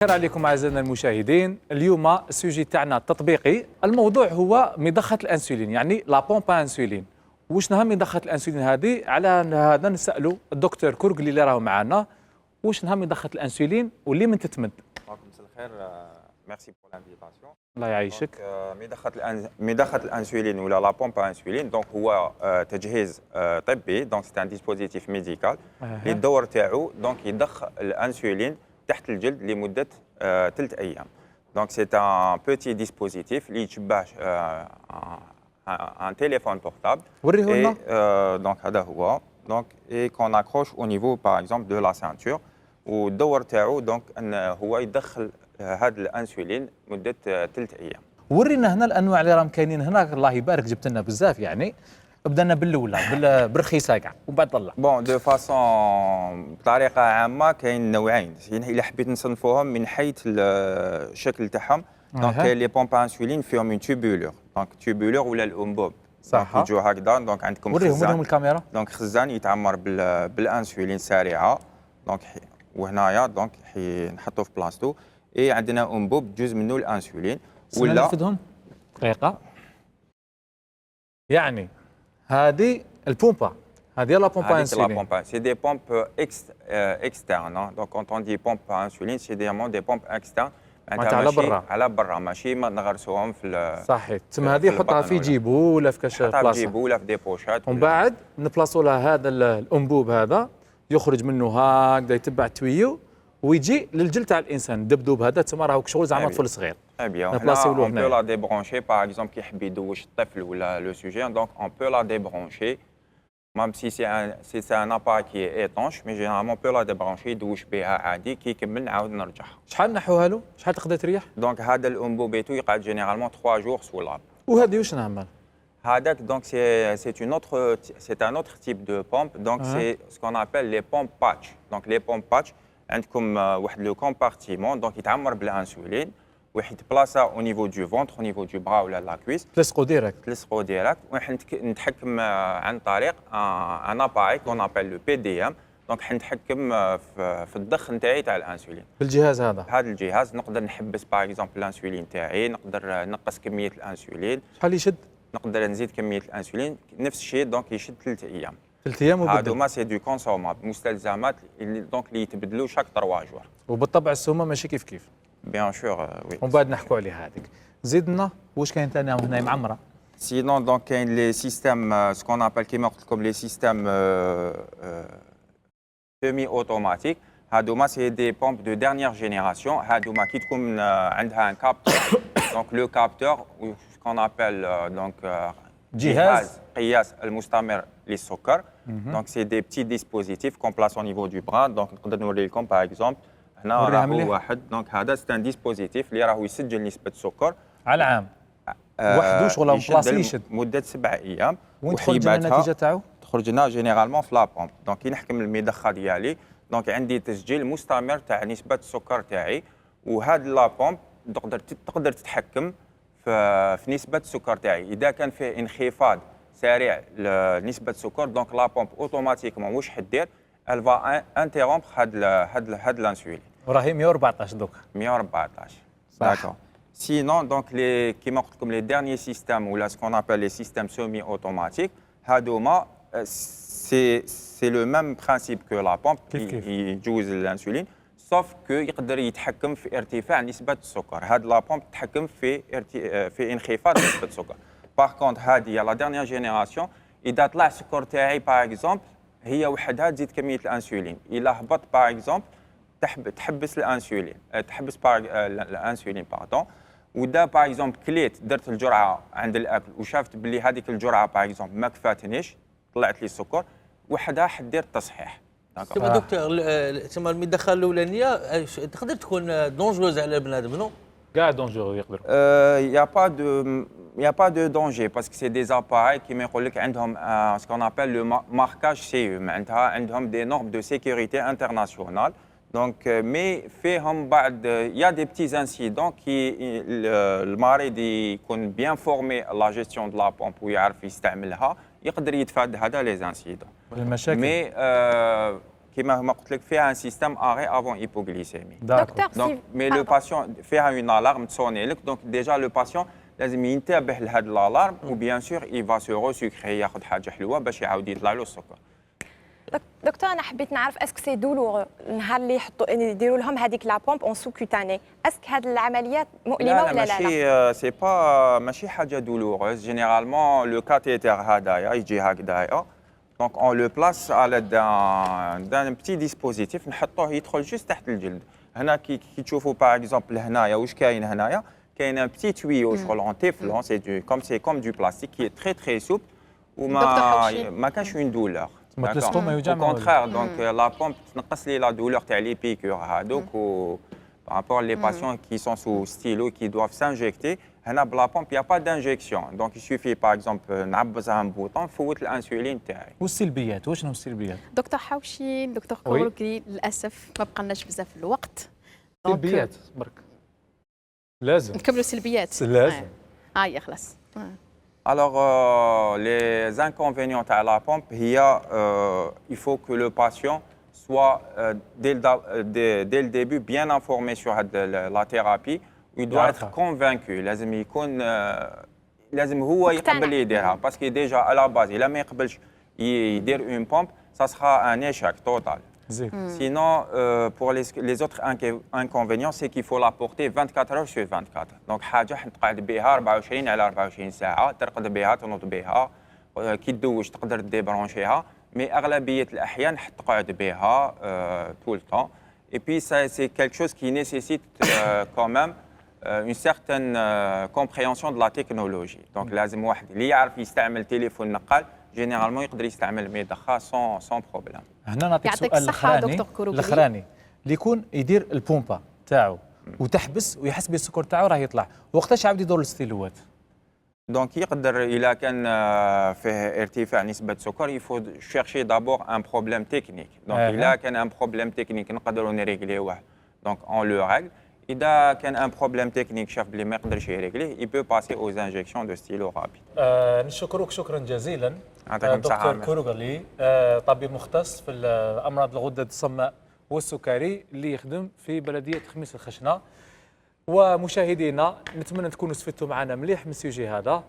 خير عليكم اعزائنا المشاهدين. اليوم السوجي تاعنا التطبيقي. الموضوع هو مضخه الانسولين، يعني لا بومبا انسولين. واش نها مضخه الانسولين هذه؟ على هذا نسالوا الدكتور كورغلي اللي راهو معنا واش نها مضخه الانسولين واللي من تتمد. مساء الخير، ميرسي بور لانفيتاسيون. الله يعيشك. مضخة الانسولين ولا لا بومبا انسولين دونك هو تجهيز طبي، دونك سي ان ديسبوزيتيف ميديكال اللي الدور تاعو دونك يضخ الانسولين تحت الجلد لمده 3 ايام. دونك سي ان بوتي ديسبوزيتيف اللي يتشبه ان تيليفون بورتابل. وريه لنا. دونك هذا هو دونك اي كون اكروش او نيفو باغ اكزومبل دو لا سانتور، والدور تاعو دونك ان هو يدخل هذا الانسولين مده 3 ايام. ورينا هنا الانواع اللي راهم كاينين هنا، الله يبارك جبت لنا بزاف. يعني بدنا بالاولى بالرخيصه كاع ومن بعد طلع. بون دو فاسون بطريقه عامه كاين نوعين، الا حبيت نصنفوهم من حيث الشكل تاعهم. دونك كاين لي بومب انسولين فيهم اون توبولور، دونك توبولور ولا الانبوب صح يجوا هكذا. دونك عندكم وريهم الكاميرا. دونك خزان يتعمر بالانسولين سريعه، دونك وهنايا دونك نحطوه في بلاصتو. اي عندنا انبوب جزء منه الانسولين ولا نرفدهم دقيقه. يعني هذه البومبا، هذه لا بومبا انسولين. سي دي بومب اكسترن. دونك كونت اون دي بومب انسولين سي دي بومب اكسترن، معناتها على برا. على برا، ماشي ما نغرسوهم في صحيح. تما هذه يحطها في جيبو ولا في كاش بلاصه، في جيبو ولا في دي بوشات. ومن بعد نبلاصوا لها هذا الانبوب، هذا يخرج منه هكذا يتبع التويو ويجي للجلد تاع الانسان. الدبدوب هذا تما راهو شغل زعما طفل صغير. نبلاصيو له هنا. اون بو لا ديبرونشي باغ اكزومبل كي يحب يدوش الطفل ولا لو سوجي، دونك اون بو لا ديبرونشي ميم سي سي ان اباري كي ايطونش، مي جينيرالمون بو لا ديبرونشي يدوش بها عادي. كي يكمل نعاود نرجعها. شحال نحوها له؟ شحال تقدر تريح؟ دونك هذا الانبوبيتو يقعد جينيرالمون 3 جور سو لاب. وهذه واش نعمل؟ هذاك دونك سي ان اوتر تيب دو بومب. دونك سي سكون ابل لي بومب باتش. دونك لي بومب باتش عندكم واحد لو كومبارتيمون دونك يتعمر بالانسولين ويحيد بلاصه او نيفو دو فونتر، او نيفو دو برا ولا لا كويس. تلصقوا ديريكت نتحكم عن طريق ان اباري كون ابل لو بي دي ام. دونك حنتحكم في الضخ نتاعي تاع الانسولين بالجهاز هذا. هذا الجهاز نقدر نحبس باغ اكزومبل الانسولين تاعي، نقدر نقص كميه الانسولين. شحال يشد؟ نقدر نزيد كميه الانسولين نفس الشيء. دونك يشد 3 ايام. 3 ايام وبدل. هادو ما سي دو كونسومابل، مستلزمات دونك اللي يتبدلوا شاك 3 جوار. وبالطبع السومه ماشي كيف. بيان سور وي. ومن بعد نحكوا عليه هذيك. زيدنا واش كاين ثاني هنا معمره؟ سينون دونك كاين لي سيستيم سكون ابل كيما قلت لكم لي سيستيم سيمي اوتوماتيك. هادوما سي دي بومب دو ديرنيير جينيراسيون. هادوما كي تكون عندها ان كابتور دونك لو كابتور سكون ابل دونك جهاز قياس المستمر للسكر. دونك سي دي بتي ديسبوزيتيف كون بلاس او نيفو دو برا. دونك نقدر نوري لكم باغ اكزومبل هنا راهو واحد. دونك هذا سي ان ديسبوزيتيف اللي راهو يسجل نسبه السكر على عام وحده شغل بلاصه يشد مده 7 ايام. وين تخرج لنا النتيجه تاعو؟ تخرج لنا جينيرالمون في لابومب. دونك كي نحكم المضخه ديالي دونك عندي تسجيل مستمر تاع نسبه السكر تاعي، وهاد لابومب تقدر تتحكم في نسبه السكر تاعي. اذا كان فيه انخفاض سريع لنسبه السكر دونك لابومب اوتوماتيكمون واش حدير؟ الفا انتيرومبر هاد الانسولين. وراهي 114 دوكا 114 داكور. سينون دونك لي كيما قلت لكم لي ديرنيي سيستيم ولا سكون ابل لي سيستيم سيمي اوتوماتيك هادوما سي لو ميم برانسيب كو لا بومب يجوز الانسولين، سوف كو يقدر يتحكم في ارتفاع نسبه السكر. هاد لا بومب تتحكم في انخفاض نسبه السكر. باغ كونت هذه لا ديرنيير جينيراسيون اذا طلع السكر تاعي باغ اكزومبل هي وحدها تزيد كميه الانسولين. الا هبط باغ اكزومبل تحبس الانسولين، تحبس الانسولين باردون. ودا باغ اكزومبل كليت درت الجرعه عند الاكل وشافت بلي هذيك الجرعه باغ اكزومبل ما كفاتنيش، طلعت لي السكر وحدها حدير التصحيح. تما دكتور تما المدخله الاولانيه تقدر تكون دونجوز على البنادم نو؟ كاع دونجور يقدروا. يا با دو دونجي باسكو سي دي زاباراي كيما يقول لك عندهم سكون ابل لو ماركاج سي او، معناتها عندهم دي نورم دو سيكوريتي انترناسيونال. دونك مي فيهم بعض يا دي بتي انسيدون كي المريض يكون بيان فورمي لا جيستيون دو لا بومب ويعرف يستعملها يقدر يتفادى هذا لي انسيدون. المشاكل مي كيما هما قلت لك فيها ان سيستم اري افون هيبوغليسيمي. داكور. دونك مي لو باسيون فيها اون الارم تصوني لك، دونك ديجا لو باسيون لازم ينتبه لهذا الالارم، وبيان سور اي فا سو روسكري ياخذ حاجه حلوه باش يعاود يطلع له السكر. دكتور انا حبيت نعرف اسك سي دولور النهار اللي يحطوا يديروا لهم هذيك لا بومب اون سو كوتاني، اسك هذه العمليات مؤلمه ولا لا؟ ماشي سي با ماشي حاجه دولوروز. جينيرالمون لو كاتيتر هذايا يجي هكذايا، دونك اون لو بلاس على دان بتي ديسبوزيتيف نحطوه يدخل جوست تحت الجلد. هنا كي تشوفوا باغ اكزومبل هنايا واش كاين هنايا، كاين ان بتي تويو شغل اون تيفلون، سي كوم دو بلاستيك كي تري تري سوب وما كانش اون دولور. ما تلصقوا ما يوجع. au contraire, donc la pompe تنقص لي la douleur تاع لي بيكور هذوك. و par rapport les patients qui sont sous stylo qui doivent s'injecter, هنا بلا بومب il n'y a pas d'injection. Donc il suffit par exemple نعبزها un bouton نفوت الانسولين تاعي. والسلبيات واش هما السلبيات؟ دكتور حوشين دكتور كوروكي للاسف ما بقالناش بزاف الوقت. سلبيات برك لازم نكملوا سلبيات. لازم. هيا خلاص. Alors, les inconvénients à la pompe, il faut que le patient soit dès le début bien informé sur la thérapie. Il doit être convaincu. لازم هو يقبل يديرها parce que déjà à la base إلا ما يقبلش يدير une pompe, ça sera un échec total. Sinon, pour les autres inconvénients, c'est qu'il faut la porter 24 heures sur 24. Donc, حاجة تقعد بها 24 على 24 ساعة، ترقد بها، تنوض بها، كي تدوش تقدر ديبرونشيها، مي أغلبية الأحيان تقعد بها tout le temps. Et puis, c'est quelque chose qui nécessite quand même une certaine compréhension de la technologie. Donc, لازم واحد اللي يعرف يستعمل تليفون نقال جينيرالمون يقدر يستعمل ميدخا سون بروبليم. هنا نعطيك سؤال الاخراني اللي يكون يدير البومبا تاعو وتحبس ويحس بالسكر تاعو راه يطلع، وقتاش عاود يدور الستيلوات؟ دونك يقدر الا كان فيه ارتفاع نسبه السكر يفو شيرشي دابور ان بروبليم تكنيك. دونك الا كان ان بروبليم تكنيك نقدروا نريغليوه دونك اون لو ريغل. إذا كان ان بروبليم تكنيك شاف بلي ما يقدرش يريغليه يبو باسي اوز انجيكسيون دو ستيلو رابيد. نشكرك شكرا جزيلا دكتور كوروغلي، طبيب مختص في امراض الغدد الصماء والسكري اللي يخدم في بلديه خميس الخشنه. ومشاهدينا نتمنى تكونوا استفدتوا معنا مليح من السوجي هذا.